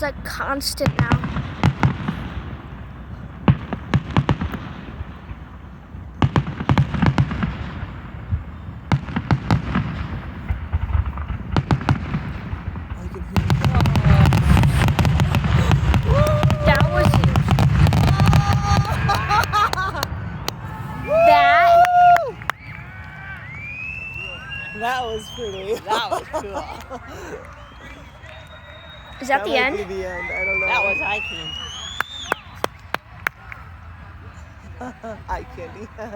is like constant now. I can hear you. That was huge. That That was pretty. That was cool. is that the might end? be the end. I don't know. That was eye candy. Eye candy.